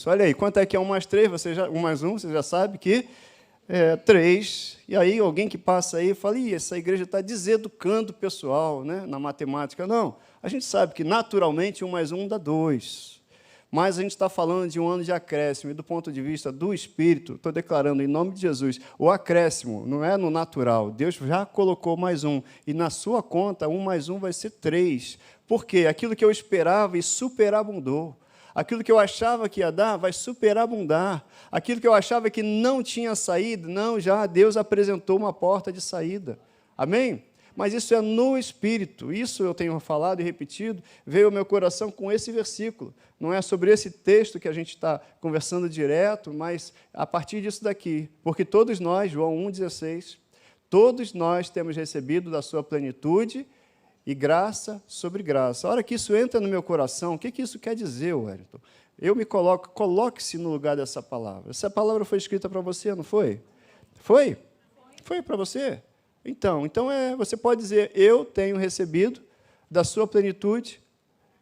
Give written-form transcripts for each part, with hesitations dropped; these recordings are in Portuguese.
Olha aí, quanto é que é 1 mais 3? 1 mais 1, você já sabe que é 3. E aí alguém que passa aí fala, essa igreja está deseducando o pessoal, né, na matemática. Não, a gente sabe que naturalmente 1 mais 1 dá 2. Mas a gente está falando de um ano de acréscimo, e do ponto de vista do Espírito, estou declarando em nome de Jesus, o acréscimo não é no natural, Deus já colocou mais 1, e na sua conta, 1 mais 1 vai ser 3. Por quê? Aquilo que eu esperava e superabundou. Aquilo que eu achava que ia dar, vai superabundar. Aquilo que eu achava que não tinha saída, não, já Deus apresentou uma porta de saída. Amém? Mas isso é no Espírito. Isso eu tenho falado e repetido, veio ao meu coração com esse versículo. Não é sobre esse texto que a gente está conversando direto, mas a partir disso daqui. Porque todos nós, João 1,16, todos nós temos recebido da sua plenitude e graça sobre graça. A hora que isso entra no meu coração, o que isso quer dizer, Wellington? Eu me coloque-se no lugar dessa palavra. Essa palavra foi escrita para você, não foi? Foi? Foi para você? Então você pode dizer, eu tenho recebido da sua plenitude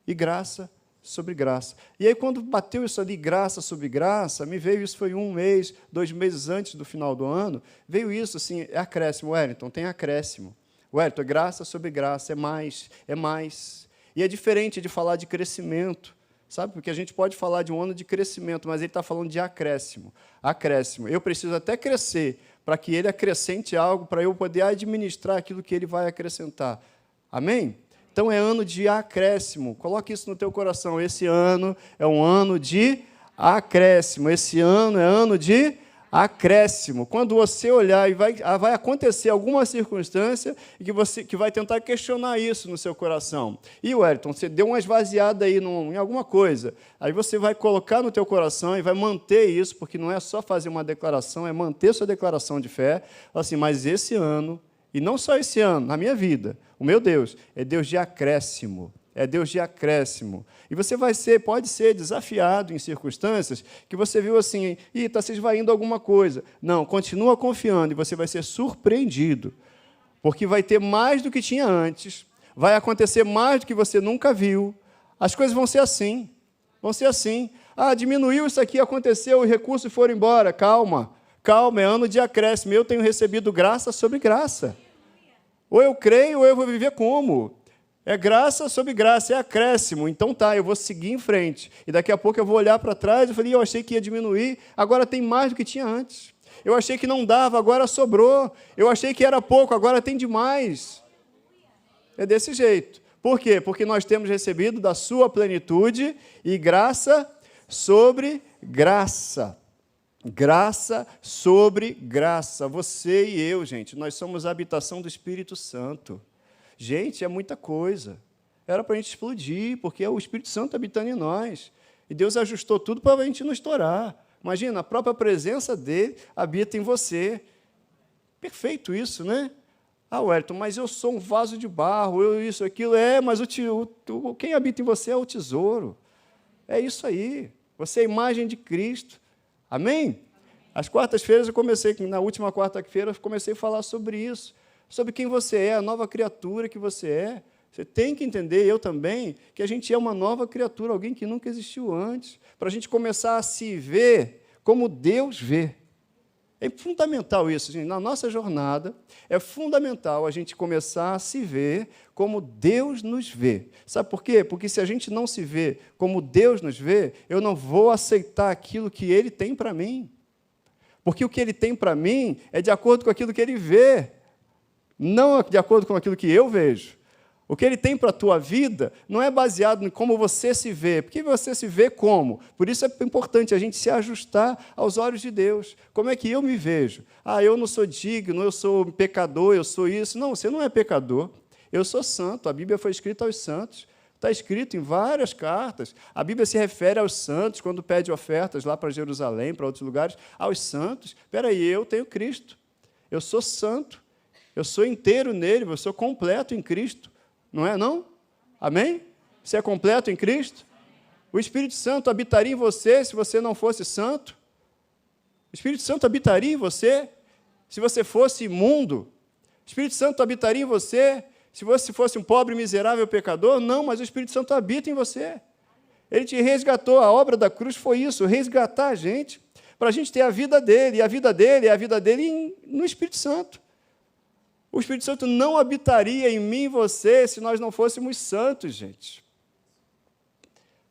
e graça sobre graça. E aí, quando bateu isso ali, graça sobre graça, me veio, isso foi 1 mês, 2 meses antes do final do ano, veio isso, assim, é acréscimo, Wellington, tem acréscimo. Wellington, graça sobre graça, é mais, é mais. E é diferente de falar de crescimento, sabe? Porque a gente pode falar de um ano de crescimento, mas ele está falando de acréscimo. Acréscimo. Eu preciso até crescer para que ele acrescente algo, para eu poder administrar aquilo que ele vai acrescentar. Amém? Então, é ano de acréscimo. Coloque isso no teu coração. Esse ano é um ano de acréscimo. Esse ano é ano de acréscimo. Quando você olhar e vai acontecer alguma circunstância que vai tentar questionar isso no seu coração. E, Wellington, você deu uma esvaziada aí em alguma coisa. Aí você vai colocar no teu coração e vai manter isso, porque não é só fazer uma declaração, é manter sua declaração de fé. Assim, mas esse ano, e não só esse ano, na minha vida, o meu Deus é Deus de acréscimo. É Deus de acréscimo. E você pode ser desafiado em circunstâncias que você viu assim, está se esvaindo alguma coisa. Não, continua confiando e você vai ser surpreendido. Porque vai ter mais do que tinha antes, vai acontecer mais do que você nunca viu. As coisas vão ser assim. Vão ser assim. Diminuiu isso aqui, aconteceu, os recursos foram embora. Calma, calma, é ano de acréscimo. Eu tenho recebido graça sobre graça. Ou eu creio, ou eu vou viver como? É graça sobre graça, é acréscimo. Então eu vou seguir em frente. E daqui a pouco eu vou olhar para trás e falei, eu achei que ia diminuir, agora tem mais do que tinha antes. Eu achei que não dava, agora sobrou. Eu achei que era pouco, agora tem demais. É desse jeito. Por quê? Porque nós temos recebido da sua plenitude e graça sobre graça. Graça sobre graça. Você e eu, gente, nós somos a habitação do Espírito Santo. Gente, é muita coisa. Era para a gente explodir, porque é o Espírito Santo habitando em nós. E Deus ajustou tudo para a gente não estourar. Imagina, a própria presença dele habita em você. Perfeito isso, né? Wellington, mas eu sou um vaso de barro, eu isso, aquilo. Mas quem habita em você é o tesouro. É isso aí. Você é a imagem de Cristo. Amém? Às quartas-feiras, na última quarta-feira, eu comecei a falar sobre isso. Sobre quem você é, a nova criatura que você é. Você tem que entender, eu também, que a gente é uma nova criatura, alguém que nunca existiu antes, para a gente começar a se ver como Deus vê. É fundamental isso, gente. Na nossa jornada, é fundamental a gente começar a se ver como Deus nos vê. Sabe por quê? Porque se a gente não se vê como Deus nos vê, eu não vou aceitar aquilo que Ele tem para mim. Porque o que Ele tem para mim é de acordo com aquilo que Ele vê. Não de acordo com aquilo que eu vejo. O que Ele tem para a tua vida não é baseado em como você se vê, porque você se vê como. Por isso é importante a gente se ajustar aos olhos de Deus. Como é que eu me vejo? Eu não sou digno, eu sou pecador, eu sou isso. Não, você não é pecador. Eu sou santo. A Bíblia foi escrita aos santos. Está escrito em várias cartas. A Bíblia se refere aos santos, quando pede ofertas lá para Jerusalém, para outros lugares, aos santos. Espera aí, eu tenho Cristo. Eu sou santo. Eu sou inteiro nele, eu sou completo em Cristo. Não é, não? Amém? Você é completo em Cristo? O Espírito Santo habitaria em você se você não fosse santo? O Espírito Santo habitaria em você se você fosse imundo? O Espírito Santo habitaria em você se você fosse um pobre, miserável pecador? Não, mas o Espírito Santo habita em você. Ele te resgatou. A obra da cruz foi isso, resgatar a gente, para a gente ter a vida dele. E a vida dele é a vida dele no Espírito Santo. O Espírito Santo não habitaria em mim e você se nós não fôssemos santos, gente.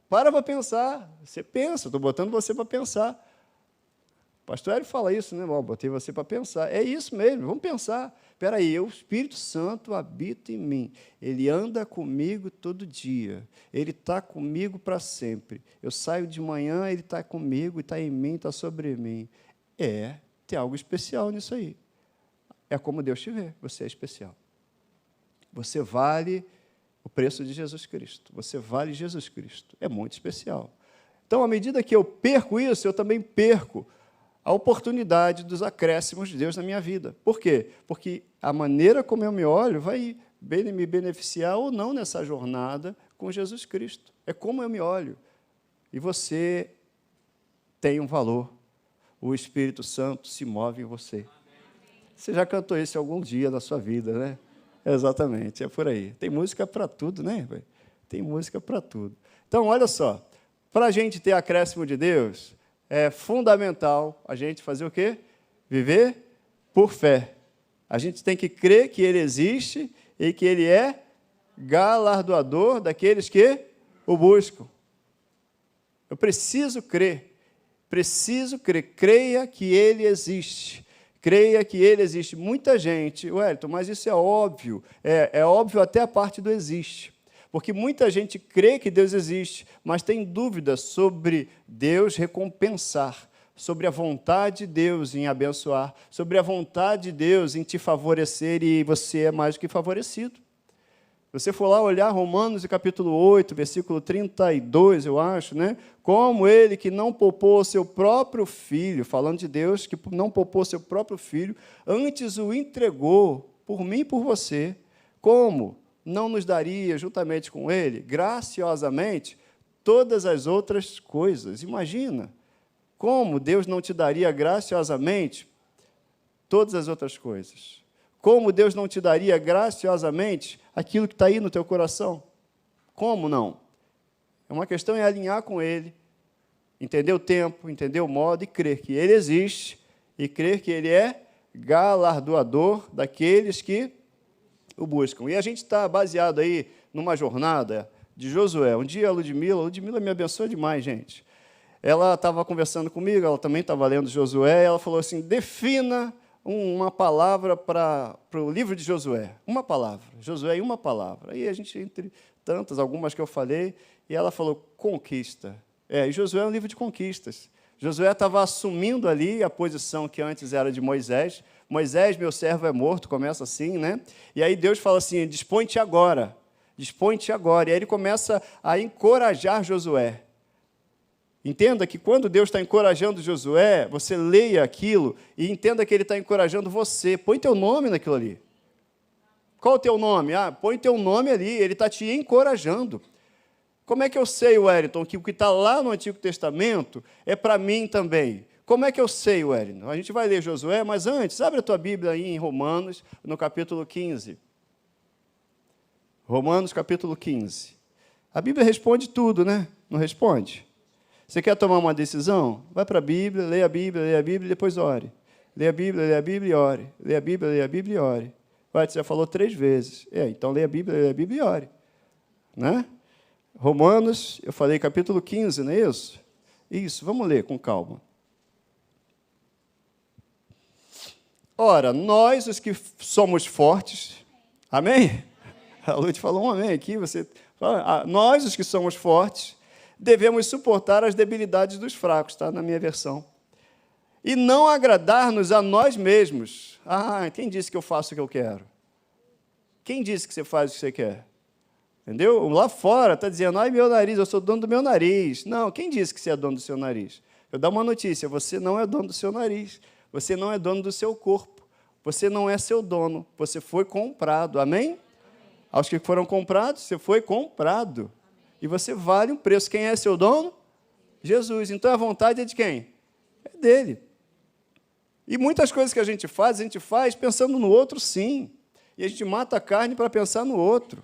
Para pensar. Você pensa, estou botando você para pensar. O pastor Hélio fala isso, né? Botei você para pensar. É isso mesmo, vamos pensar. Espera aí, o Espírito Santo habita em mim. Ele anda comigo todo dia. Ele está comigo para sempre. Eu saio de manhã, ele está comigo, está em mim, está sobre mim. Tem algo especial nisso aí. É como Deus te vê, você é especial. Você vale o preço de Jesus Cristo. Você vale Jesus Cristo. É muito especial. Então, à medida que eu perco isso, eu também perco a oportunidade dos acréscimos de Deus na minha vida. Por quê? Porque a maneira como eu me olho vai me beneficiar ou não nessa jornada com Jesus Cristo. É como eu me olho. E você tem um valor. O Espírito Santo se move em você. Você já cantou isso algum dia na sua vida, né? Exatamente, é por aí. Tem música para tudo, né? Tem música para tudo. Então, olha só, para a gente ter acréscimo de Deus, é fundamental a gente fazer o quê? Viver por fé. A gente tem que crer que Ele existe e que Ele é galardoador daqueles que o buscam. Eu preciso crer. Creia que Ele existe. Creia que Ele existe. Muita gente, Wellington, mas isso é óbvio. É óbvio até a parte do existe. Porque muita gente crê que Deus existe, mas tem dúvidas sobre Deus recompensar, sobre a vontade de Deus em abençoar, sobre a vontade de Deus em te favorecer, e você é mais do que favorecido. Se você for lá olhar Romanos, capítulo 8, versículo 32, eu acho, né? Como Ele que não poupou o seu próprio Filho, falando de Deus, que não poupou o seu próprio Filho, antes o entregou por mim e por você, como não nos daria, juntamente com Ele, graciosamente, todas as outras coisas. Imagina, como Deus não te daria graciosamente todas as outras coisas? Como Deus não te daria graciosamente aquilo que está aí no teu coração? Como não? É uma questão de alinhar com Ele, entender o tempo, entender o modo e crer que Ele existe e crer que Ele é galardoador daqueles que o buscam. E a gente está baseado aí numa jornada de Josué. Um dia a Ludmila me abençoou demais, gente. Ela estava conversando comigo, ela também estava lendo Josué, e ela falou assim, defina uma palavra para o livro de Josué. Uma palavra. Josué em uma palavra. Aí a gente, entre tantas, algumas que eu falei, e ela falou, conquista. E Josué é um livro de conquistas. Josué estava assumindo ali a posição que antes era de Moisés. Moisés, meu servo, é morto, começa assim, né? E aí Deus fala assim, dispõe-te agora. Dispõe-te agora. E aí ele começa a encorajar Josué. Entenda que quando Deus está encorajando Josué, você leia aquilo e entenda que Ele está encorajando você. Põe teu nome naquilo ali. Qual o teu nome? Põe teu nome ali, Ele está te encorajando. Como é que eu sei, Wellington, que o que está lá no Antigo Testamento é para mim também? Como é que eu sei, Wellington? A gente vai ler Josué, mas antes, abre a tua Bíblia aí em Romanos, no capítulo 15. Romanos, capítulo 15. A Bíblia responde tudo, né? Não responde? Você quer tomar uma decisão? Vai para a Bíblia, leia a Bíblia e depois ore. Leia a Bíblia e ore. Leia a Bíblia e ore. Vai, você já falou 3 vezes. Então leia a Bíblia e ore. Né? Romanos, eu falei capítulo 15, não é isso? Isso, vamos ler com calma. Ora, nós, os que somos fortes, amém? A Lute falou um amém aqui, você fala, nós, os que somos fortes, devemos suportar as debilidades dos fracos, está na minha versão. E não agradar-nos a nós mesmos. Quem disse que eu faço o que eu quero? Quem disse que você faz o que você quer? Entendeu? Lá fora está dizendo, meu nariz, eu sou dono do meu nariz. Não, quem disse que você é dono do seu nariz? Eu dou uma notícia, você não é dono do seu nariz. Você não é dono do seu corpo. Você não é seu dono. Você foi comprado. Amém? Amém. Aos que foram comprados, você foi comprado. E você vale um preço. Quem é seu dono? Jesus. Então a vontade é de quem? É dele. E muitas coisas que a gente faz pensando no outro, sim. E a gente mata a carne para pensar no outro.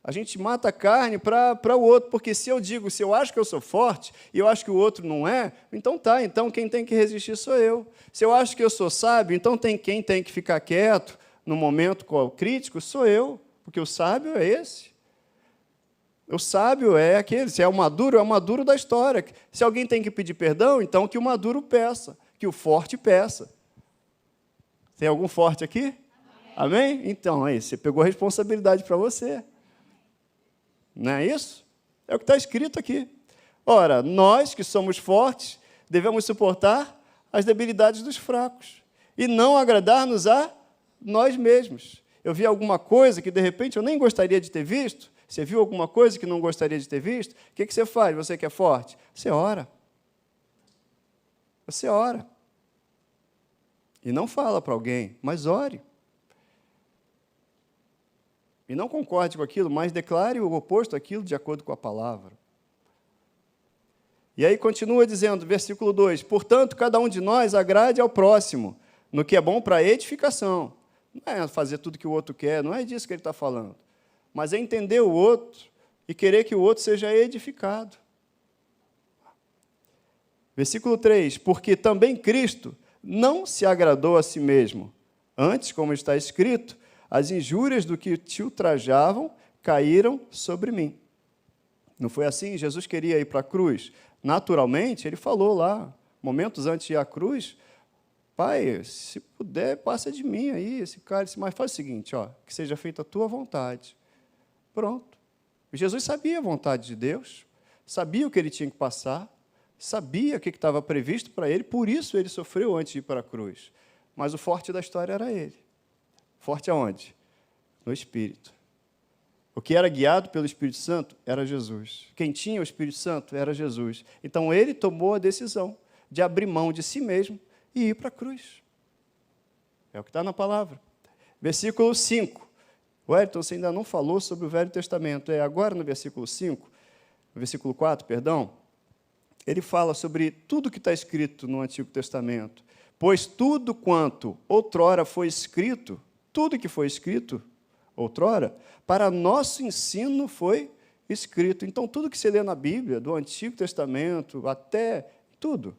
A gente mata a carne para o outro, porque se eu acho que eu sou forte e eu acho que o outro não é, então tá, então quem tem que resistir sou eu. Se eu acho que eu sou sábio, então quem tem que ficar quieto no momento crítico sou eu, porque o sábio é esse. O sábio é aquele, se é o maduro da história. Se alguém tem que pedir perdão, então que o maduro peça, que o forte peça. Tem algum forte aqui? Amém? Então, aí, você pegou a responsabilidade para você. Não é isso? É o que está escrito aqui. Ora, nós que somos fortes, devemos suportar as debilidades dos fracos e não agradar-nos a nós mesmos. Eu vi alguma coisa que, de repente, eu nem gostaria de ter visto. Você viu alguma coisa que não gostaria de ter visto? O que você faz, você que é forte? Você ora. Você ora. E não fala para alguém, mas ore. E não concorde com aquilo, mas declare o oposto àquilo de acordo com a palavra. E aí continua dizendo, versículo 2, portanto, cada um de nós agrade ao próximo, no que é bom para a edificação. Não é fazer tudo que o outro quer, não é disso que ele está falando. Mas é entender o outro e querer que o outro seja edificado. Versículo 3, porque também Cristo não se agradou a si mesmo. Antes, como está escrito, as injúrias do que te ultrajavam caíram sobre mim. Não foi assim? Jesus queria ir para a cruz. Naturalmente, ele falou lá, momentos antes de ir à cruz, Pai, se puder, passa de mim aí esse cálice, mas faz o seguinte, que seja feita a tua vontade. Pronto. E Jesus sabia a vontade de Deus, sabia o que ele tinha que passar, sabia o que estava previsto para ele, por isso ele sofreu antes de ir para a cruz. Mas o forte da história era ele. Forte aonde? No Espírito. O que era guiado pelo Espírito Santo era Jesus. Quem tinha o Espírito Santo era Jesus. Então, ele tomou a decisão de abrir mão de si mesmo e ir para a cruz. É o que está na palavra. Versículo 5. O Wellington, você ainda não falou sobre o Velho Testamento. Agora, no versículo 5, no versículo 4, perdão, ele fala sobre tudo que está escrito no Antigo Testamento. Pois tudo quanto outrora foi escrito, tudo que foi escrito outrora, para nosso ensino foi escrito. Então, tudo que você lê na Bíblia, do Antigo Testamento até tudo,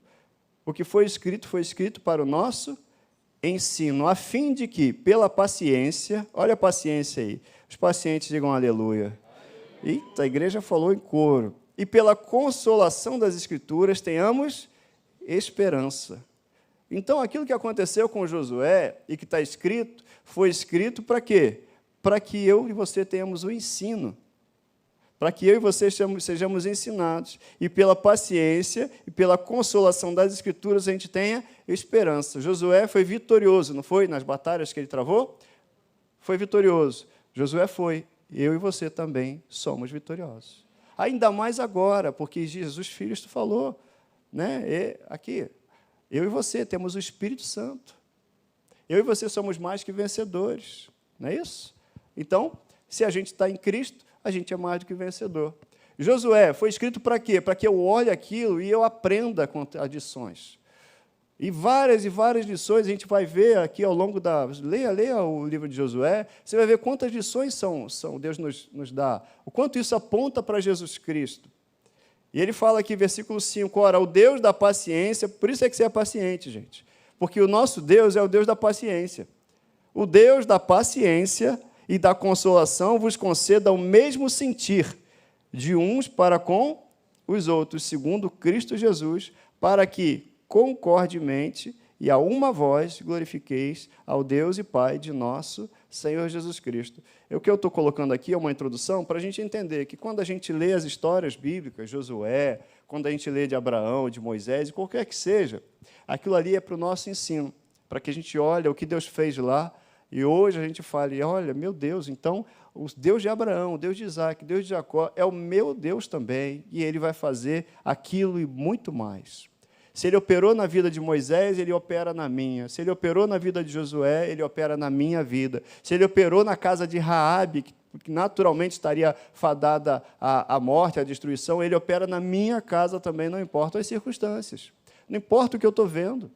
o que foi escrito para o nosso ensino, a fim de que, pela paciência, olha a paciência aí, os pacientes digam aleluia. Eita, a igreja falou em coro. E pela consolação das Escrituras tenhamos esperança. Então, aquilo que aconteceu com Josué e que está escrito, foi escrito para quê? Para que eu e você tenhamos o ensino. Para que eu e você sejamos ensinados. E pela paciência e pela consolação das Escrituras a gente tenha esperança. Josué foi vitorioso, não foi? Nas batalhas que ele travou? Foi vitorioso. Josué foi. Eu e você também somos vitoriosos. Ainda mais agora, porque Jesus Filho falou, né? Aqui, eu e você temos o Espírito Santo. Eu e você somos mais que vencedores. Não é isso? Então, se a gente está em Cristo, a gente é mais do que vencedor. Josué foi escrito para quê? Para que eu olhe aquilo e eu aprenda contradições. E várias lições a gente vai ver aqui ao longo da... Leia o livro de Josué, você vai ver quantas lições Deus nos dá, o quanto isso aponta para Jesus Cristo. E ele fala aqui, versículo 5, ora, o Deus da paciência, por isso é que você é paciente, gente, porque o nosso Deus é o Deus da paciência. O Deus da paciência e da consolação vos conceda o mesmo sentir de uns para com os outros, segundo Cristo Jesus, para que, concordemente e a uma voz, glorifiqueis ao Deus e Pai de nosso Senhor Jesus Cristo. O que eu estou colocando aqui é uma introdução para a gente entender que quando a gente lê as histórias bíblicas, Josué, quando a gente lê de Abraão, de Moisés, e qualquer que seja, aquilo ali é para o nosso ensino, para que a gente olhe o que Deus fez lá, e hoje a gente fale, olha, meu Deus, então, o Deus de Abraão, o Deus de Isaac, o Deus de Jacó, é o meu Deus também, e Ele vai fazer aquilo e muito mais. Se Ele operou na vida de Moisés, Ele opera na minha. Se Ele operou na vida de Josué, Ele opera na minha vida. Se Ele operou na casa de Raabe, que naturalmente estaria fadada à morte, à destruição, Ele opera na minha casa também, não importa as circunstâncias. Não importa o que eu estou vendo.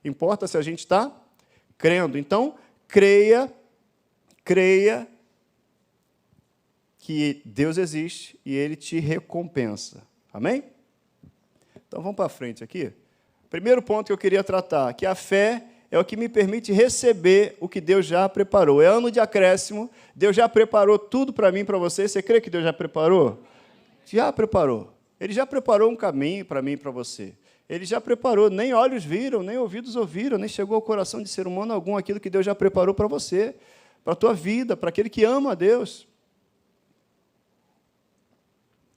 Importa se a gente está crendo. Então, creia que Deus existe e Ele te recompensa. Amém? Então, vamos para frente aqui. Primeiro ponto que eu queria tratar, que a fé é o que me permite receber o que Deus já preparou. É ano de acréscimo, Deus já preparou tudo para mim e para você. Você crê que Deus já preparou? Já preparou. Ele já preparou um caminho para mim e para você. Ele já preparou, nem olhos viram, nem ouvidos ouviram, nem chegou ao coração de ser humano algum aquilo que Deus já preparou para você, para a tua vida, para aquele que ama a Deus.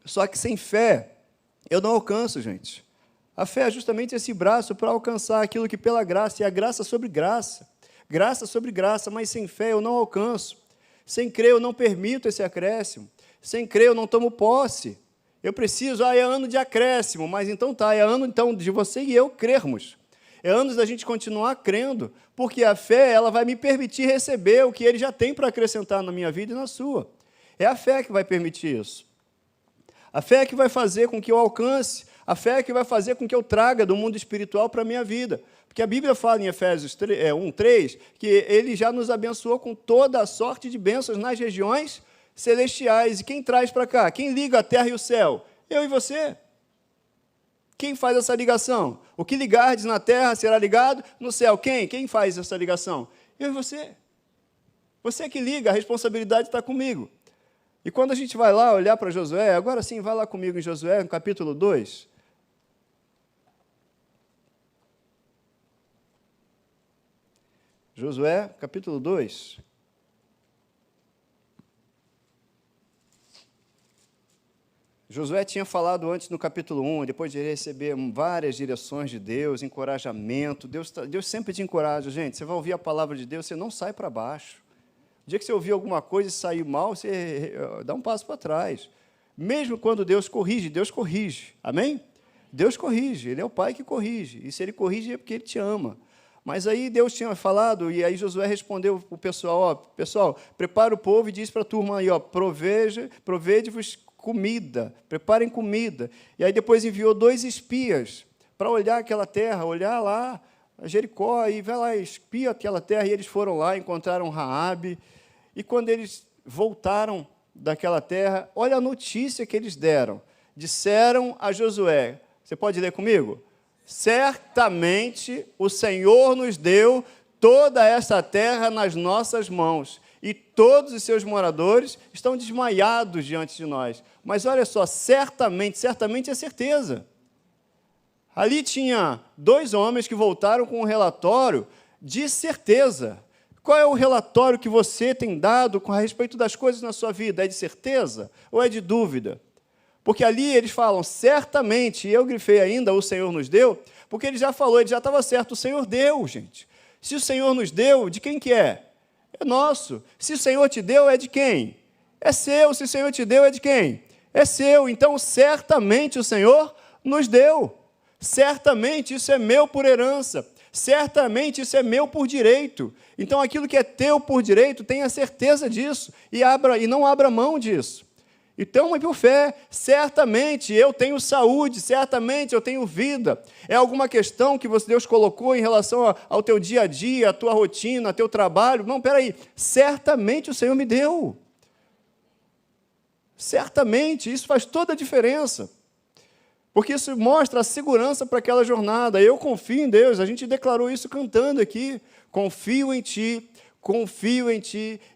Só que sem fé, eu não alcanço, gente. A fé é justamente esse braço para alcançar aquilo que pela graça, e a graça sobre graça. Graça sobre graça, mas sem fé eu não alcanço. Sem crer eu não permito esse acréscimo. Sem crer eu não tomo posse. Eu preciso, é ano de acréscimo, mas então tá, é ano então de você e eu crermos. É ano da gente continuar crendo, porque a fé ela vai me permitir receber o que Ele já tem para acrescentar na minha vida e na sua. É a fé que vai permitir isso. A fé é que vai fazer com que eu alcance, a fé é que vai fazer com que eu traga do mundo espiritual para a minha vida. Porque a Bíblia fala em Efésios 1:3 que Ele já nos abençoou com toda a sorte de bênçãos nas regiões celestiais. E quem traz para cá? Quem liga a terra e o céu? Eu e você. Quem faz essa ligação? O que ligardes na terra será ligado no céu. Quem? Quem faz essa ligação? Eu e você. Você que liga, a responsabilidade está comigo. E quando a gente vai lá olhar para Josué, agora sim, vai lá comigo em Josué, no capítulo 2. Josué, capítulo 2. Josué tinha falado antes no capítulo 1, depois de receber várias direções de Deus, encorajamento. Deus sempre te encoraja, gente. Você vai ouvir a palavra de Deus, você não sai para baixo. O dia que você ouvir alguma coisa e sair mal, você dá um passo para trás. Mesmo quando Deus corrige. Amém? Deus corrige, Ele é o Pai que corrige. E se Ele corrige é porque Ele te ama. Mas aí Deus tinha falado, e aí Josué respondeu para o pessoal, pessoal, prepara o povo e diz para a turma aí, provede-vos comida, preparem comida. E aí depois enviou 2 espias para olhar aquela terra, olhar lá, Jericó, e vai lá, espia aquela terra, e eles foram lá, encontraram Raabe, e quando eles voltaram daquela terra, olha a notícia que eles deram. Disseram a Josué, você pode ler comigo? Certamente o Senhor nos deu toda essa terra nas nossas mãos, e todos os seus moradores estão desmaiados diante de nós. Mas olha só, certamente é certeza. Ali tinha 2 homens que voltaram com um relatório de certeza. Qual é o relatório que você tem dado a respeito das coisas na sua vida? É de certeza ou é de dúvida? Porque ali eles falam, certamente, e eu grifei ainda, o Senhor nos deu, porque ele já falou, ele já estava certo, o Senhor deu, gente. Se o Senhor nos deu, de quem que é? É nosso. Se o Senhor te deu, é de quem? É seu. Se o Senhor te deu, é de quem? É seu. Então, certamente o Senhor nos deu. Certamente isso é meu por herança. Certamente isso é meu por direito. Então, aquilo que é teu por direito, tenha certeza disso e não abra mão disso. Então, por fé, certamente eu tenho saúde, certamente eu tenho vida. É alguma questão que Deus colocou em relação ao teu dia a dia, à tua rotina, ao teu trabalho? Não, peraí, certamente o Senhor me deu. Certamente, isso faz toda a diferença. Porque isso mostra a segurança para aquela jornada. Eu confio em Deus, a gente declarou isso cantando aqui. Confio em Ti,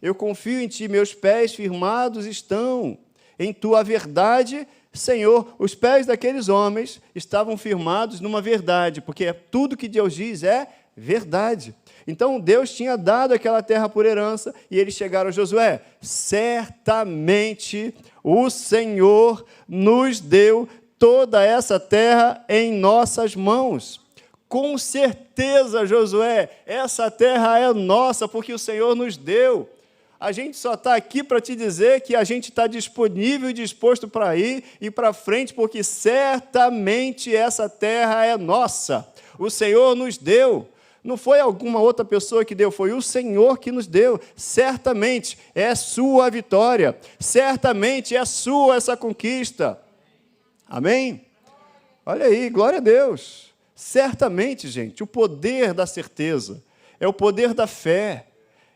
eu confio em Ti, meus pés firmados estão em Tua verdade, Senhor. Os pés daqueles homens estavam firmados numa verdade, porque tudo que Deus diz é verdade. Então, Deus tinha dado aquela terra por herança, e eles chegaram a Josué, certamente o Senhor nos deu toda essa terra em nossas mãos. Com certeza, Josué, essa terra é nossa, porque o Senhor nos deu. A gente só está aqui para te dizer que a gente está disponível e disposto para ir e para frente, porque certamente essa terra é nossa. O Senhor nos deu. Não foi alguma outra pessoa que deu, foi o Senhor que nos deu. Certamente é sua vitória. Certamente é sua essa conquista. Amém? Olha aí, glória a Deus. Certamente, gente, o poder da certeza é o poder da fé.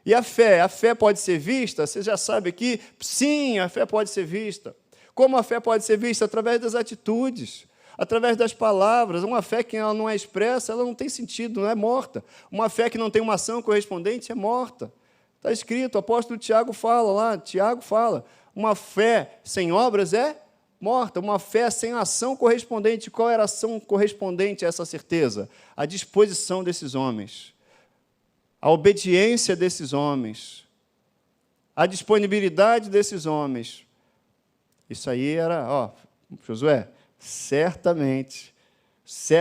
E a fé pode ser vista? Você já sabe aqui? Sim, a fé pode ser vista. Como a fé pode ser vista? Através das atitudes, através das palavras. Uma fé que ela não é expressa, ela não tem sentido, não é morta. Uma fé que não tem uma ação correspondente é morta. Está escrito, o apóstolo Tiago fala lá, uma fé sem obras é morta, uma fé sem ação correspondente. Qual era a ação correspondente a essa certeza? A disposição desses homens, a obediência desses homens, a disponibilidade desses homens. Isso aí era, Josué, certamente. Se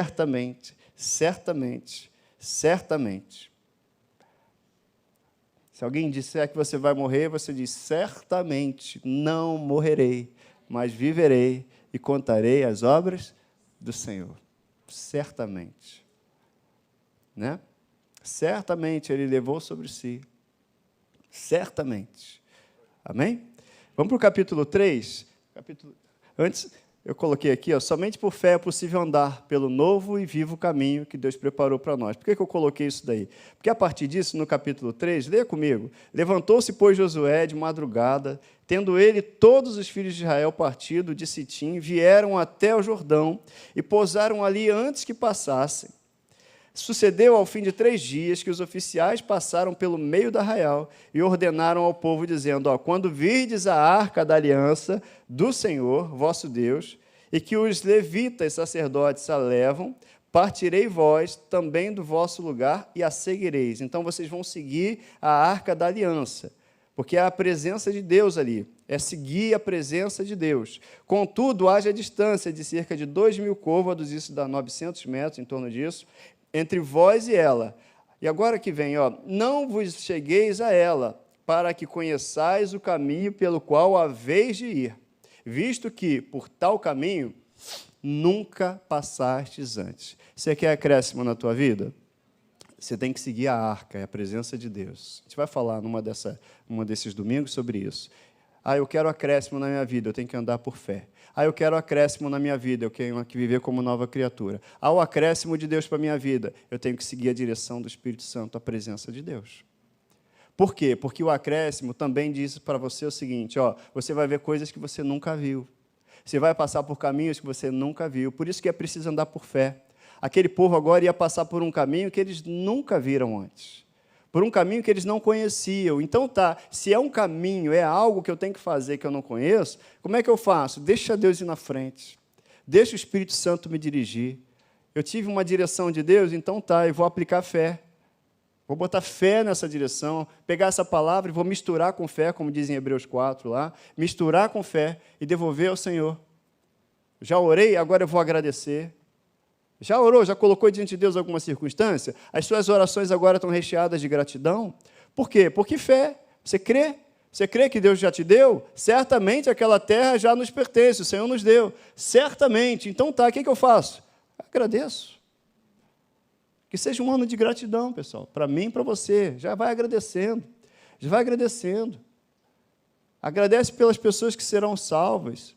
alguém disser que você vai morrer, você diz, certamente não morrerei, mas viverei e contarei as obras do Senhor. Certamente. Né? Certamente Ele levou sobre si. Certamente. Amém? Vamos para o capítulo 3. Antes, eu coloquei aqui, somente por fé é possível andar pelo novo e vivo caminho que Deus preparou para nós. Por que eu coloquei isso daí? Porque a partir disso, no capítulo 3, leia comigo. Levantou-se, pois, Josué de madrugada, tendo ele todos os filhos de Israel partido de Sitim, vieram até o Jordão e pousaram ali antes que passassem. Sucedeu ao fim de 3 dias que os oficiais passaram pelo meio do arraial e ordenaram ao povo, dizendo, quando virdes a arca da aliança do Senhor, vosso Deus, e que os levitas sacerdotes a levam, partirei vós também do vosso lugar e a seguireis. Então, vocês vão seguir a arca da aliança, porque é a presença de Deus ali, é seguir a presença de Deus. Contudo, haja distância de cerca de 2.000 côvados, isso dá 900 metros, em torno disso, entre vós e ela. E agora que vem, não vos chegueis a ela, para que conheçais o caminho pelo qual haveis de ir, visto que, por tal caminho, nunca passastes antes. Você quer acréscimo na tua vida? Você tem que seguir a arca, é a presença de Deus. A gente vai falar numa desses domingos sobre isso. Eu quero acréscimo na minha vida, eu tenho que andar por fé. Eu quero acréscimo na minha vida, eu tenho que viver como nova criatura. O acréscimo de Deus para a minha vida, eu tenho que seguir a direção do Espírito Santo, a presença de Deus. Por quê? Porque o acréscimo também diz para você o seguinte, você vai ver coisas que você nunca viu. Você vai passar por caminhos que você nunca viu. Por isso que é preciso andar por fé. Aquele povo agora ia passar por um caminho que eles nunca viram antes. Por um caminho que eles não conheciam. Então, se é um caminho, é algo que eu tenho que fazer que eu não conheço, como é que eu faço? Deixa Deus ir na frente. Deixa o Espírito Santo me dirigir. Eu tive uma direção de Deus, então eu vou aplicar fé. Vou botar fé nessa direção, pegar essa palavra e vou misturar com fé, como diz em Hebreus 4 lá, misturar com fé e devolver ao Senhor. Já orei, agora eu vou agradecer. Já orou, já colocou diante de Deus alguma circunstância? As suas orações agora estão recheadas de gratidão? Por quê? Porque fé. Você crê? Você crê que Deus já te deu? Certamente aquela terra já nos pertence, o Senhor nos deu. Certamente. Então o que eu faço? Agradeço. Que seja um ano de gratidão, pessoal. Para mim e para você. Já vai agradecendo. Já vai agradecendo. Agradece pelas pessoas que serão salvas.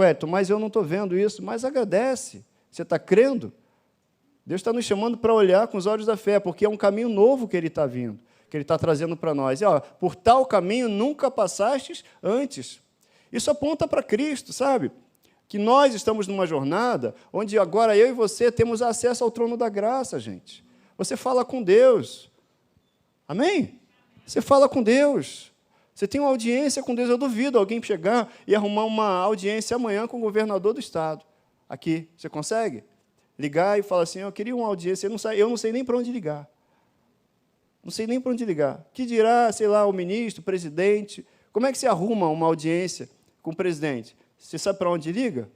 Edson, mas eu não estou vendo isso. Mas agradece. Você está crendo? Deus está nos chamando para olhar com os olhos da fé, porque é um caminho novo que Ele está vindo, que Ele está trazendo para nós. E, por tal caminho nunca passastes antes. Isso aponta para Cristo, sabe? Que nós estamos numa jornada onde agora eu e você temos acesso ao trono da graça, gente. Você fala com Deus. Amém? Você fala com Deus. Você tem uma audiência com Deus. Eu duvido alguém chegar e arrumar uma audiência amanhã com o governador do estado. Aqui, você consegue? Ligar e falar assim, eu queria uma audiência, eu não sei nem para onde ligar. Não sei nem para onde ligar. Que dirá, sei lá, o ministro, o presidente. Como é que você arruma uma audiência com o presidente? Você sabe para onde liga?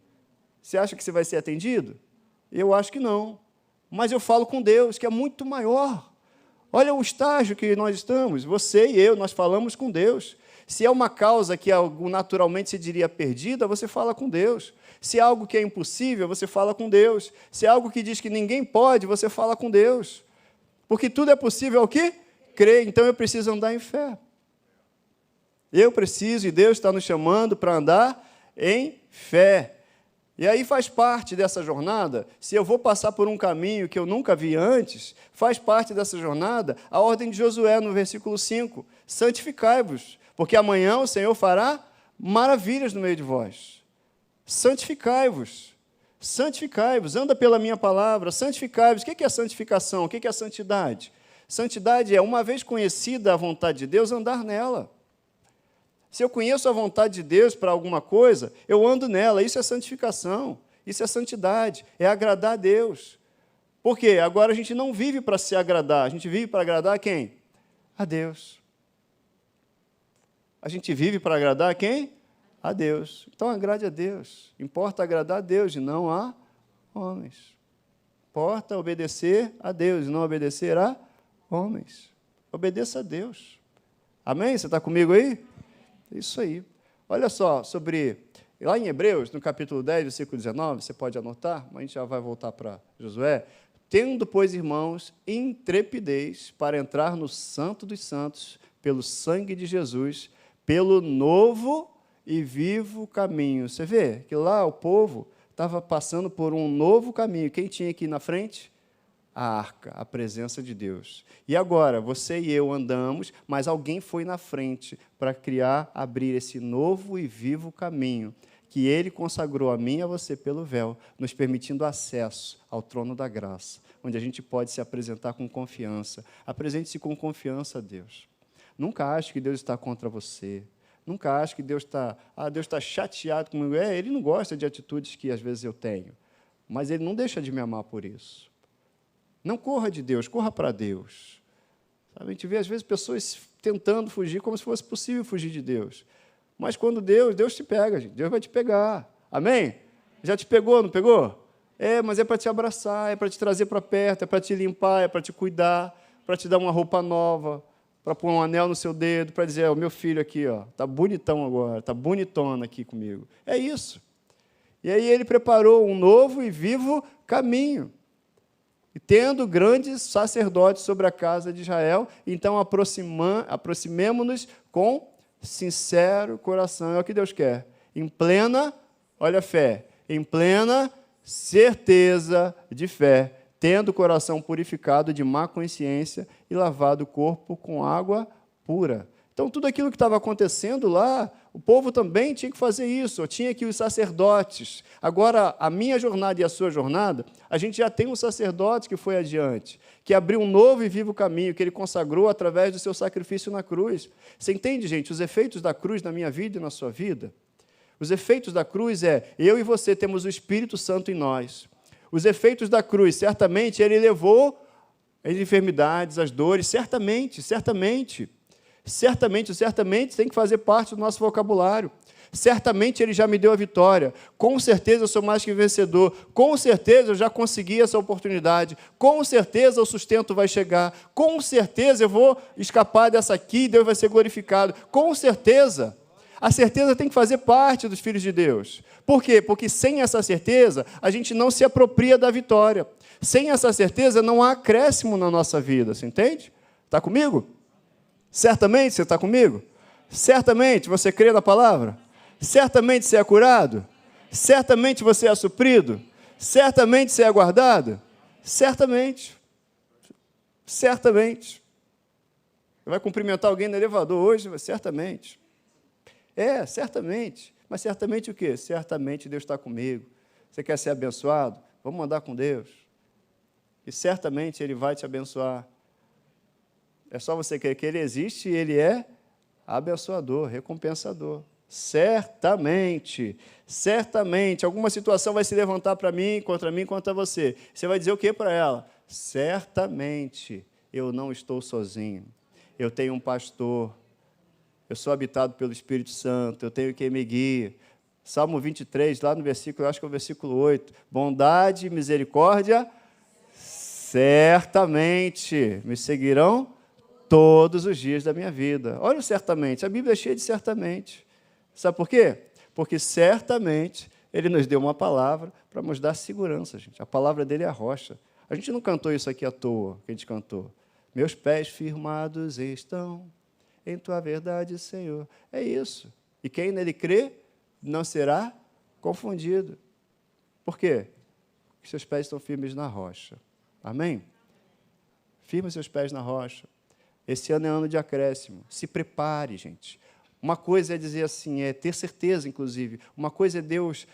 Você acha que você vai ser atendido? Eu acho que não. Mas eu falo com Deus, que é muito maior. Olha o estágio que nós estamos. Você e eu, nós falamos com Deus. Se é uma causa que naturalmente se diria perdida, você fala com Deus. Se é algo que é impossível, você fala com Deus. Se é algo que diz que ninguém pode, você fala com Deus. Porque tudo é possível ao quê? Crer. Então eu preciso andar em fé. Eu preciso, e Deus está nos chamando para andar em fé. E aí faz parte dessa jornada, se eu vou passar por um caminho que eu nunca vi antes, faz parte dessa jornada a ordem de Josué, no versículo 5, santificai-vos, porque amanhã o Senhor fará maravilhas no meio de vós. Santificai-vos, santificai-vos, anda pela minha palavra, santificai-vos. O que é santificação? O que é santidade? Santidade é, uma vez conhecida a vontade de Deus, andar nela. Se eu conheço a vontade de Deus para alguma coisa, eu ando nela. Isso é santificação, isso é santidade, é agradar a Deus. Por quê? Agora a gente não vive para se agradar, a gente vive para agradar a quem? A Deus. A gente vive para agradar a quem? A Deus. Então agrade a Deus. Importa agradar a Deus e não a homens. Importa obedecer a Deus e não obedecer a homens. Obedeça a Deus. Amém? Você está comigo aí? Isso aí. Olha só, lá em Hebreus, no capítulo 10, versículo 19, você pode anotar, mas a gente já vai voltar para Josué. Tendo, pois, irmãos, intrepidez para entrar no Santo dos Santos, pelo sangue de Jesus, pelo novo e vivo caminho. Você vê que lá o povo estava passando por um novo caminho. Quem tinha aqui na frente? A arca, a presença de Deus. E agora, você e eu andamos, mas alguém foi na frente para abrir esse novo e vivo caminho, que Ele consagrou a mim e a você pelo véu, nos permitindo acesso ao trono da graça, onde a gente pode se apresentar com confiança. Apresente-se com confiança a Deus. Nunca ache que Deus está contra você. Nunca ache que Deus está chateado comigo. Ele não gosta de atitudes que às vezes eu tenho, mas Ele não deixa de me amar por isso. Não corra de Deus, corra para Deus. Sabe, a gente vê, às vezes, pessoas tentando fugir como se fosse possível fugir de Deus. Mas quando Deus te pega, gente. Deus vai te pegar. Amém? Já te pegou, não pegou? Mas é para te abraçar, é para te trazer para perto, é para te limpar, é para te cuidar, para te dar uma roupa nova, para pôr um anel no seu dedo, para dizer, o meu filho aqui, está bonitão agora, está bonitona aqui comigo. É isso. E aí Ele preparou um novo e vivo caminho. E tendo grandes sacerdotes sobre a casa de Israel, então aproximemo-nos com sincero coração. É o que Deus quer. Em plena, olha a fé, em plena certeza de fé, tendo o coração purificado de má consciência e lavado o corpo com água pura. Então, tudo aquilo que estava acontecendo lá, o povo também tinha que fazer isso, tinha que os sacerdotes. Agora, a minha jornada e a sua jornada, a gente já tem um sacerdote que foi adiante, que abriu um novo e vivo caminho, que Ele consagrou através do seu sacrifício na cruz. Você entende, gente, os efeitos da cruz na minha vida e na sua vida? Os efeitos da cruz eu e você temos o Espírito Santo em nós. Os efeitos da cruz, certamente, Ele levou as enfermidades, as dores, certamente. Certamente tem que fazer parte do nosso vocabulário. Certamente Ele já me deu a vitória. Com certeza eu sou mais que vencedor. Com certeza eu já consegui essa oportunidade. Com certeza o sustento vai chegar. Com certeza eu vou escapar dessa aqui e Deus vai ser glorificado. Com certeza. A certeza tem que fazer parte dos filhos de Deus. Por quê? Porque sem essa certeza a gente não se apropria da vitória. Sem essa certeza não há acréscimo na nossa vida. Você entende? Está comigo? Certamente você está comigo? Certamente você crê na palavra? Certamente você é curado? Certamente você é suprido? Certamente você é guardado? Certamente. Certamente. Você vai cumprimentar alguém no elevador hoje? Certamente. Certamente. Mas certamente o quê? Certamente Deus está comigo. Você quer ser abençoado? Vamos andar com Deus. E certamente Ele vai te abençoar. É só você crer que Ele existe e Ele é abençoador, recompensador. Certamente, alguma situação vai se levantar para mim, contra você. Você vai dizer o que para ela? Certamente, eu não estou sozinho. Eu tenho um pastor. Eu sou habitado pelo Espírito Santo. Eu tenho quem me guie. Salmo 23, lá no versículo, acho que é o versículo 8. Bondade e misericórdia, certamente me seguirão todos os dias da minha vida. Olha o certamente, a Bíblia é cheia de certamente. Sabe por quê? Porque certamente Ele nos deu uma palavra para nos dar segurança, gente. A palavra dele é a rocha. A gente não cantou isso aqui à toa, que a gente cantou. Meus pés firmados estão em Tua verdade, Senhor. É isso. E quem nele crê não será confundido. Por quê? Porque seus pés estão firmes na rocha. Amém? Firme seus pés na rocha. Esse ano é ano de acréscimo. Se prepare, gente. Uma coisa é dizer assim, é ter certeza, inclusive. Uma coisa é Deus,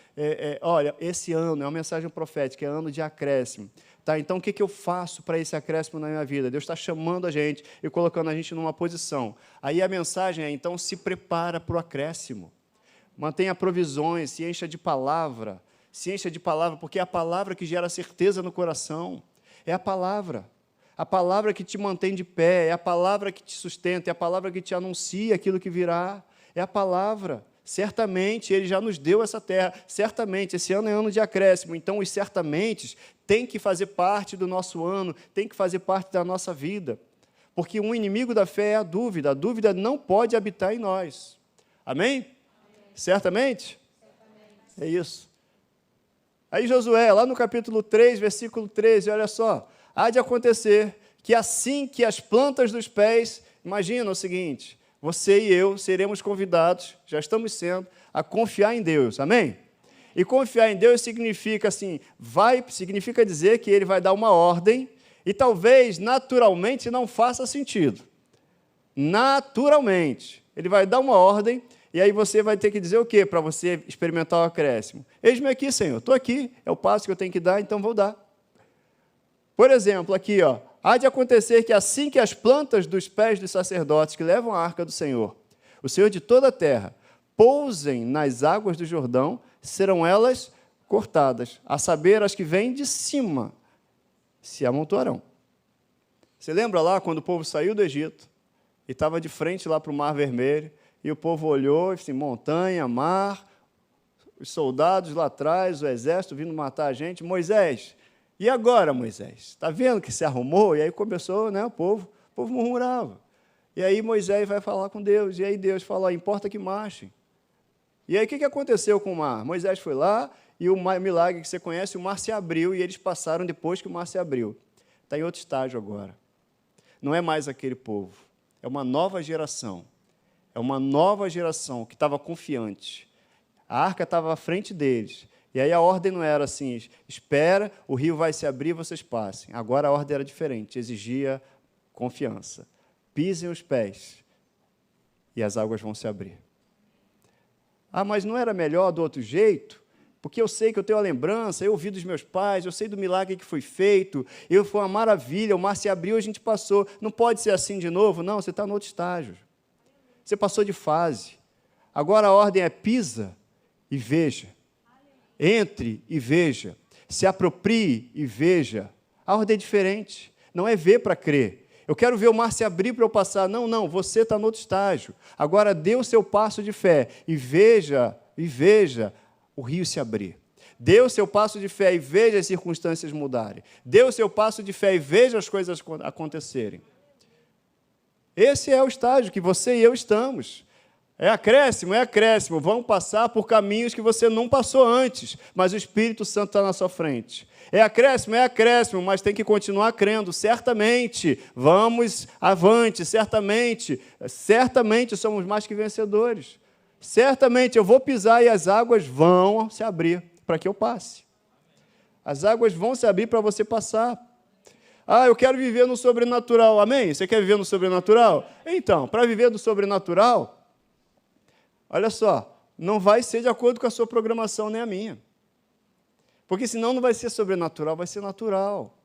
olha, esse ano é uma mensagem profética, é ano de acréscimo. Tá? Então, o que eu faço para esse acréscimo na minha vida? Deus está chamando a gente e colocando a gente numa posição. Aí a mensagem é, então, se prepara para o acréscimo. Mantenha provisões, se encha de palavra. Se encha de palavra, porque é a palavra que gera certeza no coração. É a palavra. A palavra que te mantém de pé, é a palavra que te sustenta, é a palavra que te anuncia aquilo que virá, é a palavra. Certamente, Ele já nos deu essa terra, certamente, esse ano é ano de acréscimo, então os certamente têm que fazer parte do nosso ano, têm que fazer parte da nossa vida, porque um inimigo da fé é a dúvida não pode habitar em nós. Amém? Amém. Certamente? É isso. Aí Josué, lá no capítulo 3, versículo 13, olha só, há de acontecer que assim que as plantas dos pés, imagina o seguinte, você e eu seremos convidados, já estamos sendo, a confiar em Deus, amém? E confiar em Deus significa assim, significa dizer que Ele vai dar uma ordem e talvez naturalmente não faça sentido. Naturalmente, Ele vai dar uma ordem e aí você vai ter que dizer o quê para você experimentar o acréscimo? Eis-me aqui, Senhor, estou aqui, é o passo que eu tenho que dar, então vou dar. Por exemplo, aqui, ó, há de acontecer que assim que as plantas dos pés dos sacerdotes que levam a arca do Senhor, o Senhor de toda a terra, pousem nas águas do Jordão, serão elas cortadas, a saber, as que vêm de cima, se amontoarão. Você lembra lá quando o povo saiu do Egito e estava de frente lá para o Mar Vermelho, e o povo olhou, assim, montanha, mar, os soldados lá atrás, o exército vindo matar a gente, Moisés... E agora, Moisés? Está vendo que se arrumou? E aí começou, né, o povo murmurava. E aí Moisés vai falar com Deus, e aí Deus fala, importa que marchem. E aí o que aconteceu com o mar? Moisés foi lá, e o milagre que você conhece, o mar se abriu, e eles passaram depois que o mar se abriu. Está em outro estágio agora. Não é mais aquele povo, é uma nova geração. É uma nova geração que estava confiante. A arca estava à frente deles. E aí a ordem não era assim, espera, o rio vai se abrir, vocês passem. Agora a ordem era diferente, exigia confiança. Pisem os pés e as águas vão se abrir. Ah, mas não era melhor do outro jeito? Porque eu sei que eu tenho a lembrança, eu ouvi dos meus pais, eu sei do milagre que foi feito, foi uma maravilha, o mar se abriu, a gente passou. Não pode ser assim de novo? Não, você está no outro estágio. Você passou de fase. Agora a ordem é pisa e veja. Entre e veja, se aproprie e veja. A ordem é diferente, não é ver para crer. Eu quero ver o mar se abrir para eu passar. Não, você está no outro estágio. Agora dê o seu passo de fé e veja o rio se abrir. Dê o seu passo de fé e veja as circunstâncias mudarem. Dê o seu passo de fé e veja as coisas acontecerem. Esse é o estágio que você e eu estamos. É acréscimo, vão passar por caminhos que você não passou antes, mas o Espírito Santo está na sua frente. É acréscimo, mas tem que continuar crendo, certamente, vamos avante, certamente somos mais que vencedores. Certamente eu vou pisar e as águas vão se abrir para que eu passe. As águas vão se abrir para você passar. Ah, eu quero viver no sobrenatural, amém? Você quer viver no sobrenatural? Então, para viver no sobrenatural... Olha só, não vai ser de acordo com a sua programação nem a minha. Porque senão não vai ser sobrenatural, vai ser natural.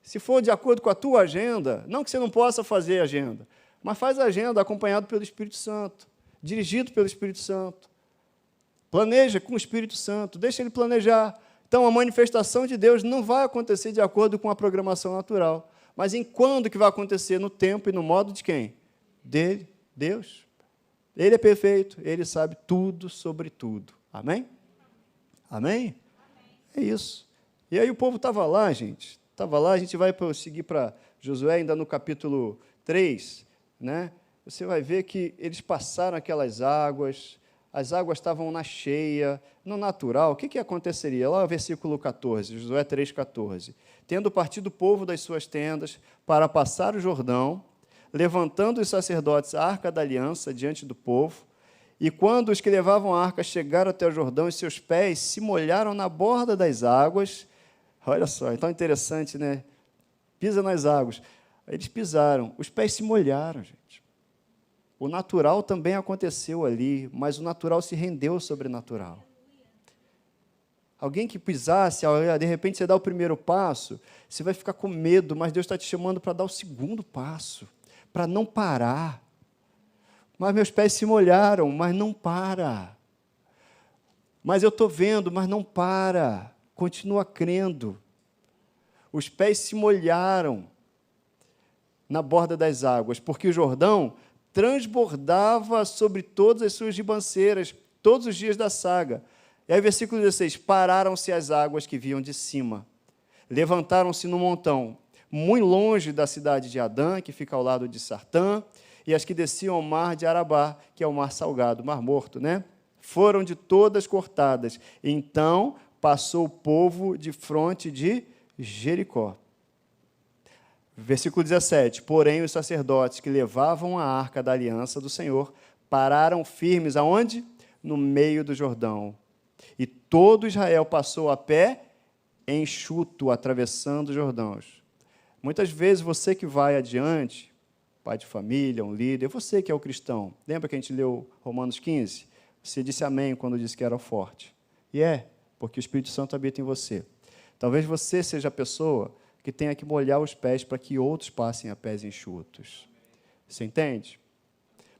Se for de acordo com a tua agenda, não que você não possa fazer agenda, mas faz a agenda acompanhado pelo Espírito Santo, dirigido pelo Espírito Santo. Planeja com o Espírito Santo, deixa ele planejar. Então, a manifestação de Deus não vai acontecer de acordo com a programação natural. Mas em quando que vai acontecer? No tempo e no modo de quem? Dele, Deus. Ele é perfeito, Ele sabe tudo sobre tudo. Amém? Amém? É isso. E aí o povo estava lá, gente. Estava lá, a gente vai seguir para Josué, ainda no capítulo 3, né? Você vai ver que eles passaram aquelas águas, as águas estavam na cheia, no natural. O que aconteceria? Lá no versículo 14, Josué 3,14. Tendo partido o povo das suas tendas para passar o Jordão, levantando os sacerdotes a arca da aliança diante do povo, E quando os que levavam a arca chegaram até o Jordão, e seus pés se molharam na borda das águas. Olha só, então é interessante, né? Pisa nas águas. Eles pisaram, os pés se molharam, gente. O natural também aconteceu ali, mas o natural se rendeu ao sobrenatural. Alguém que pisasse, de repente você dá o primeiro passo, você vai ficar com medo, mas Deus está te chamando para dar o segundo passo, para não parar. Mas meus pés se molharam, mas não para. Mas eu estou vendo, mas não para. Continua crendo. Os pés se molharam na borda das águas, porque o Jordão transbordava sobre todas as suas ribanceiras, todos os dias da saga. E aí, versículo 16, pararam-se as águas que vinham de cima, levantaram-se no montão, muito longe da cidade de Adã, que fica ao lado de Sartã, e as que desciam ao mar de Arabá, que é o mar salgado, o mar morto, né? Foram de todas cortadas. Então, passou o povo de fronte de Jericó. Versículo 17, porém os sacerdotes que levavam a arca da aliança do Senhor pararam firmes, aonde? No meio do Jordão. E todo Israel passou a pé enxuto, atravessando os Jordãos. Muitas vezes você que vai adiante, pai de família, um líder, você que é o cristão, lembra que a gente leu Romanos 15? Você disse amém quando disse que era forte. E porque o Espírito Santo habita em você. Talvez você seja a pessoa que tenha que molhar os pés para que outros passem a pés enxutos. Você entende?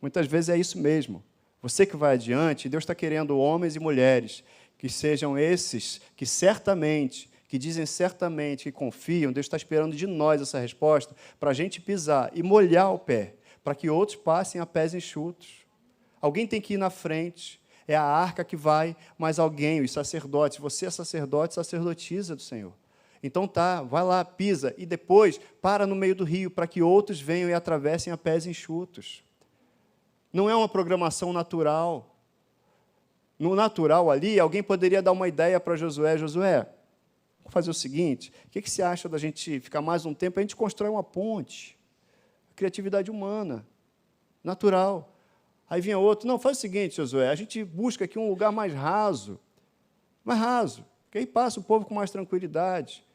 Muitas vezes é isso mesmo. Você que vai adiante, Deus está querendo homens e mulheres que sejam esses que certamente, que dizem certamente, que confiam. Deus está esperando de nós essa resposta para a gente pisar e molhar o pé, para que outros passem a pés enxutos. Alguém tem que ir na frente. É a arca que vai, mas alguém, os sacerdotes, você é sacerdote, sacerdotisa do Senhor. Então vai lá, pisa, e depois para no meio do rio, para que outros venham e atravessem a pés enxutos. Não é uma programação natural. No natural ali, alguém poderia dar uma ideia para Josué. Josué, vamos fazer o seguinte, o que você acha da gente ficar mais um tempo? A gente constrói uma ponte. Criatividade humana, natural. Aí vinha outro, não, faz o seguinte, Josué, a gente busca aqui um lugar mais raso, que aí passa o povo com mais tranquilidade,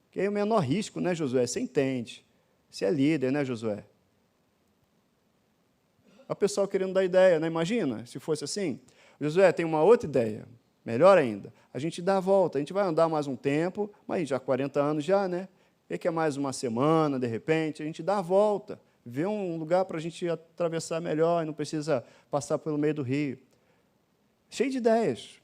que aí é o menor risco, né, Josué? Você entende, você é líder, né, Josué? O pessoal querendo dar ideia, né? Imagina, se fosse assim. Josué, tem uma outra ideia, melhor ainda, a gente dá a volta, a gente vai andar mais um tempo, mas já 40 anos já, né? O que é mais uma semana, de repente, a gente dá a volta, vê um lugar para a gente atravessar melhor, e não precisa passar pelo meio do rio. Cheio de ideias.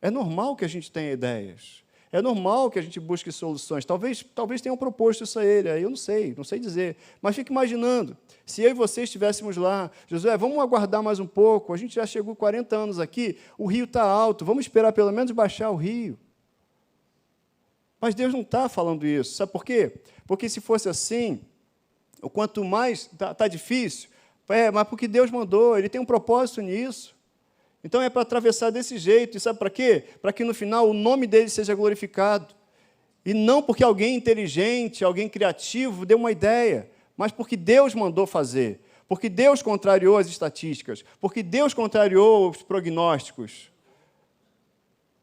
É normal que a gente tenha ideias. É normal que a gente busque soluções. Talvez tenham proposto isso a ele, aí eu não sei dizer. Mas fique imaginando, se eu e você estivéssemos lá, Josué, vamos aguardar mais um pouco, a gente já chegou 40 anos aqui, o rio está alto, vamos esperar pelo menos baixar o rio. Mas Deus não está falando isso. Sabe por quê? Porque se fosse assim, o quanto mais está difícil, mas porque Deus mandou, Ele tem um propósito nisso. Então é para atravessar desse jeito, e sabe para quê? Para que no final o nome dele seja glorificado. E não porque alguém inteligente, alguém criativo deu uma ideia, mas porque Deus mandou fazer, porque Deus contrariou as estatísticas, porque Deus contrariou os prognósticos.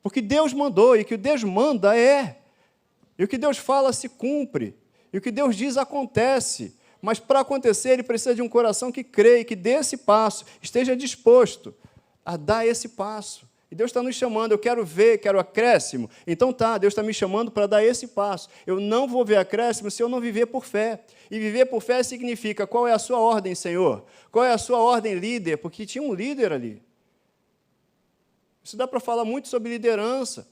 Porque Deus mandou, e o que Deus manda e o que Deus fala se cumpre, e o que Deus diz acontece. Mas para acontecer, ele precisa de um coração que crê e que dê esse passo, esteja disposto a dar esse passo. E Deus está nos chamando, eu quero ver, quero acréscimo. Então Deus está me chamando para dar esse passo. Eu não vou ver acréscimo se eu não viver por fé. E viver por fé significa, qual é a sua ordem, Senhor? Qual é a sua ordem, líder? Porque tinha um líder ali. Isso dá para falar muito sobre liderança.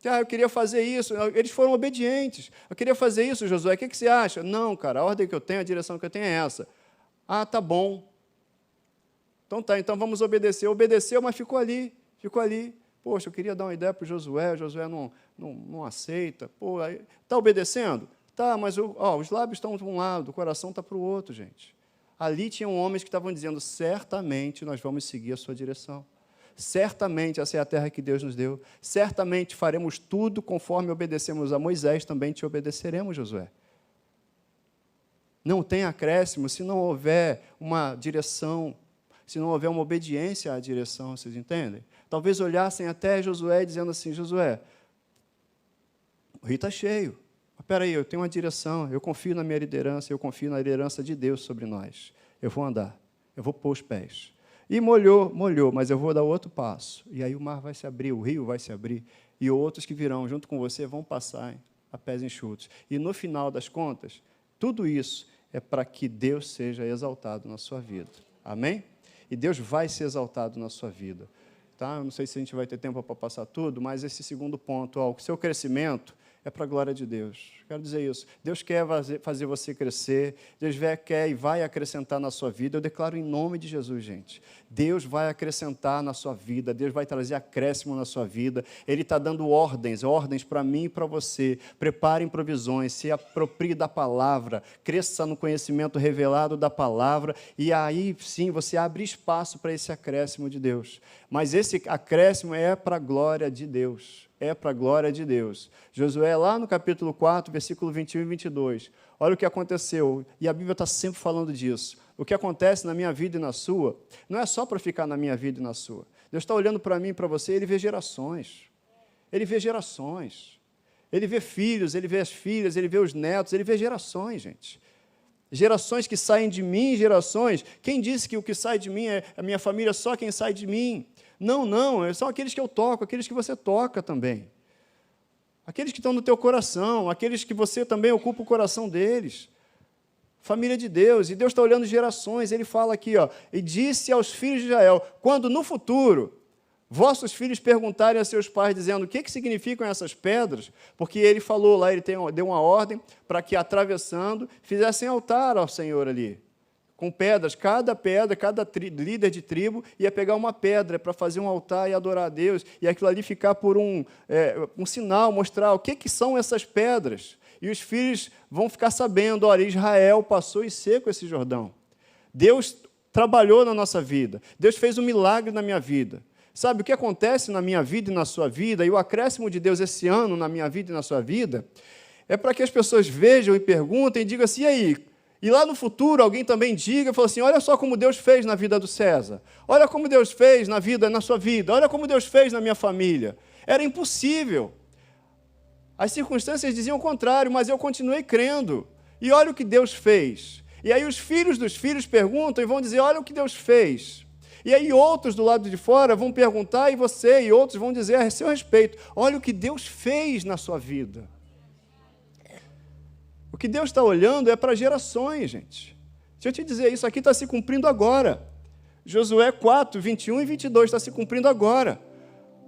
Eu queria fazer isso. Eles foram obedientes. Eu queria fazer isso, Josué. O que você acha? Não, cara, a ordem que eu tenho, a direção que eu tenho é essa. Tá bom. Então vamos obedecer. Obedeceu, mas ficou ali. Poxa, eu queria dar uma ideia para o Josué não aceita. Está obedecendo? Tá, mas os lábios estão de um lado, o coração está para o outro, gente. Ali tinham homens que estavam dizendo, certamente nós vamos seguir a sua direção. Certamente essa é a terra que Deus nos deu. Certamente faremos tudo conforme obedecemos a Moisés, também te obedeceremos, Josué. Não tem acréscimo se não houver uma direção, se não houver uma obediência à direção, vocês entendem? Talvez olhassem até Josué dizendo assim, Josué, o rio está cheio. Espera aí, eu tenho uma direção, eu confio na minha liderança, eu confio na liderança de Deus sobre nós. Eu vou andar, eu vou pôr os pés. E molhou, mas eu vou dar outro passo. E aí o mar vai se abrir, o rio vai se abrir, e outros que virão junto com você vão passar a pés enxutos. E no final das contas, tudo isso é para que Deus seja exaltado na sua vida. Amém? E Deus vai ser exaltado na sua vida. Tá? Eu não sei se a gente vai ter tempo para passar tudo, mas esse segundo ponto, o seu crescimento é para a glória de Deus. Quero dizer isso. Deus quer fazer você crescer, Deus quer e vai acrescentar na sua vida. Eu declaro em nome de Jesus, gente. Deus vai acrescentar na sua vida, Deus vai trazer acréscimo na sua vida. Ele está dando ordens para mim e para você. Preparem provisões, se aproprie da palavra, cresça no conhecimento revelado da palavra, e aí sim você abre espaço para esse acréscimo de Deus. Mas esse acréscimo é para a glória de Deus. É para a glória de Deus. Josué, lá no capítulo 4, versículo 21 e 22, olha o que aconteceu, e a Bíblia está sempre falando disso. O que acontece na minha vida e na sua, não é só para ficar na minha vida e na sua. Deus está olhando para mim e para você, Ele vê gerações. Ele vê gerações. Ele vê filhos, Ele vê as filhas, Ele vê os netos, Ele vê gerações, gente. Gerações que saem de mim, gerações. Quem disse que o que sai de mim é a minha família, só quem sai de mim? Não, são aqueles que eu toco, aqueles que você toca também. Aqueles que estão no teu coração, aqueles que você também ocupa o coração deles. Família de Deus, e Deus está olhando gerações, Ele fala aqui, e disse aos filhos de Israel, quando no futuro vossos filhos perguntarem a seus pais, dizendo, o que significam essas pedras? Porque Ele falou lá, Ele deu uma ordem para que, atravessando, fizessem altar ao Senhor ali. Com pedras, cada líder de tribo ia pegar uma pedra para fazer um altar e adorar a Deus, e aquilo ali ficar por um sinal, mostrar o que são essas pedras. E os filhos vão ficar sabendo, olha, Israel passou e seco esse Jordão. Deus trabalhou na nossa vida, Deus fez um milagre na minha vida. Sabe, o que acontece na minha vida e na sua vida, e o acréscimo de Deus esse ano na minha vida e na sua vida, é para que as pessoas vejam e perguntem e digam assim, e aí? E lá no futuro alguém também diga, fala assim, olha só como Deus fez na vida do César, olha como Deus fez na sua vida, olha como Deus fez na minha família. Era impossível. As circunstâncias diziam o contrário, mas eu continuei crendo. E olha o que Deus fez. E aí os filhos dos filhos perguntam e vão dizer, olha o que Deus fez. E aí outros do lado de fora vão perguntar, e você e outros vão dizer a seu respeito, olha o que Deus fez na sua vida. O que Deus está olhando é para gerações, gente. Deixa eu te dizer, isso aqui está se cumprindo agora. Josué 4, 21 e 22 está se cumprindo agora.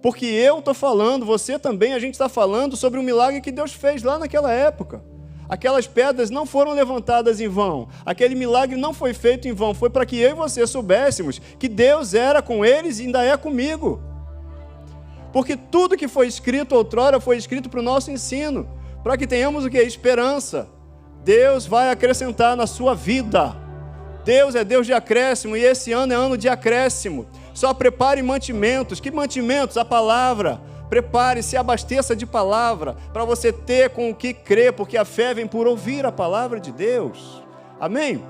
Porque eu estou falando, você também, a gente está falando sobre um milagre que Deus fez lá naquela época. Aquelas pedras não foram levantadas em vão. Aquele milagre não foi feito em vão. Foi para que eu e você soubéssemos que Deus era com eles e ainda é comigo. Porque tudo que foi escrito outrora foi escrito para o nosso ensino. Para que tenhamos o quê? Esperança. Deus vai acrescentar na sua vida. Deus é Deus de acréscimo, e esse ano é ano de acréscimo. Só prepare mantimentos. Que mantimentos? A palavra. Prepare-se, abasteça de palavra, para você ter com o que crer, porque a fé vem por ouvir a palavra de Deus. Amém?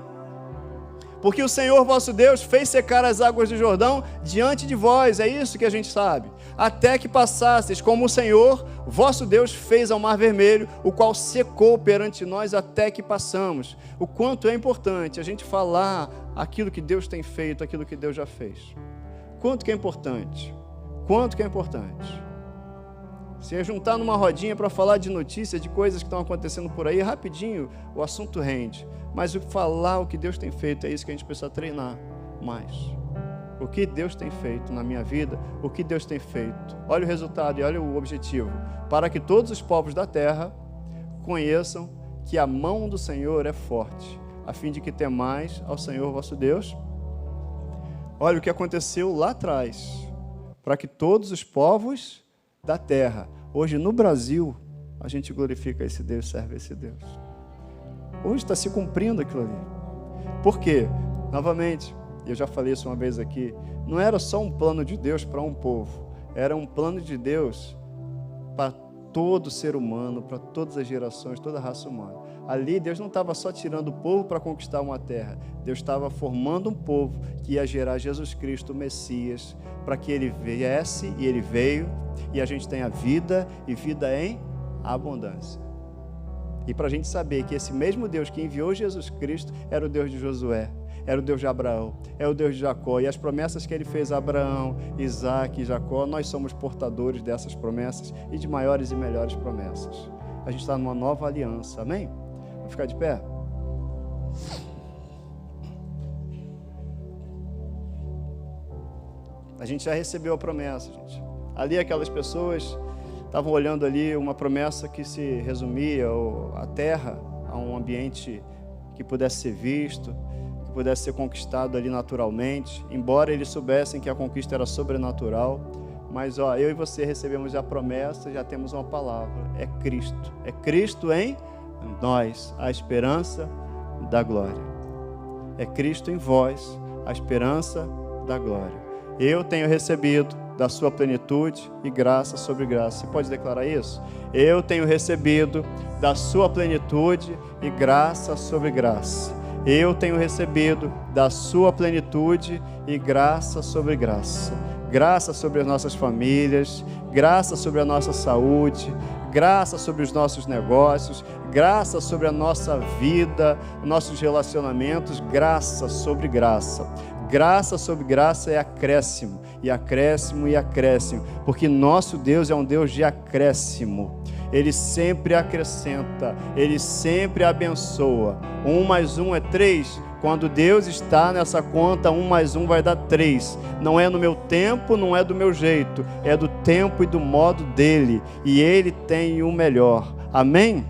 Porque o Senhor vosso Deus fez secar as águas do Jordão diante de vós, é isso que a gente sabe. Até que passasseis, como o Senhor vosso Deus fez ao Mar Vermelho, o qual secou perante nós até que passamos. O quanto é importante a gente falar aquilo que Deus tem feito, aquilo que Deus já fez. Quanto que é importante? Quanto que é importante? Se juntar numa rodinha para falar de notícias, de coisas que estão acontecendo por aí, rapidinho o assunto rende. Mas falar o que Deus tem feito, é isso que a gente precisa treinar mais. O que Deus tem feito na minha vida, o que Deus tem feito. Olha o resultado e olha o objetivo. Para que todos os povos da terra conheçam que a mão do Senhor é forte, a fim de que temais ao Senhor vosso Deus. Olha o que aconteceu lá atrás. Para que todos os povos da terra, hoje no Brasil, a gente glorifica esse Deus, serve esse Deus. Hoje está se cumprindo aquilo ali. Por quê? Novamente, eu já falei isso uma vez aqui, não era só um plano de Deus para um povo, era um plano de Deus para todo ser humano, para todas as gerações, toda a raça humana. Ali Deus não estava só tirando o povo para conquistar uma terra. Deus estava formando um povo que ia gerar Jesus Cristo, o Messias, para que ele viesse, e ele veio, e a gente tenha vida, e vida em abundância. E para a gente saber que esse mesmo Deus que enviou Jesus Cristo era o Deus de Josué, era o Deus de Abraão, é o Deus de Jacó, e as promessas que ele fez a Abraão, Isaac e Jacó, nós somos portadores dessas promessas e de maiores e melhores promessas. A gente está numa nova aliança, amém? Vamos ficar de pé? A gente já recebeu a promessa, gente. Ali aquelas pessoas estavam olhando ali uma promessa que se resumia a terra, a um ambiente que pudesse ser visto, que pudesse ser conquistado ali naturalmente, embora eles soubessem que a conquista era sobrenatural. Mas eu e você recebemos a promessa, já temos uma palavra, é Cristo em nós, a esperança da glória. É Cristo em vós, a esperança da glória. Eu tenho recebido da sua plenitude e graça sobre graça. Você pode declarar isso? Eu tenho recebido da sua plenitude e graça sobre graça. Eu tenho recebido da sua plenitude e graça sobre graça. Graça sobre as nossas famílias, graça sobre a nossa saúde, graça sobre os nossos negócios, graça sobre a nossa vida, nossos relacionamentos, graça sobre graça. Graça sobre graça é acréscimo, e acréscimo e acréscimo, porque nosso Deus é um Deus de acréscimo. Ele sempre acrescenta, Ele sempre abençoa. 1 mais 1 é 3. Quando Deus está nessa conta, 1 mais 1 vai dar 3. Não é no meu tempo, não é do meu jeito, é do tempo e do modo dele. E Ele tem o melhor. Amém?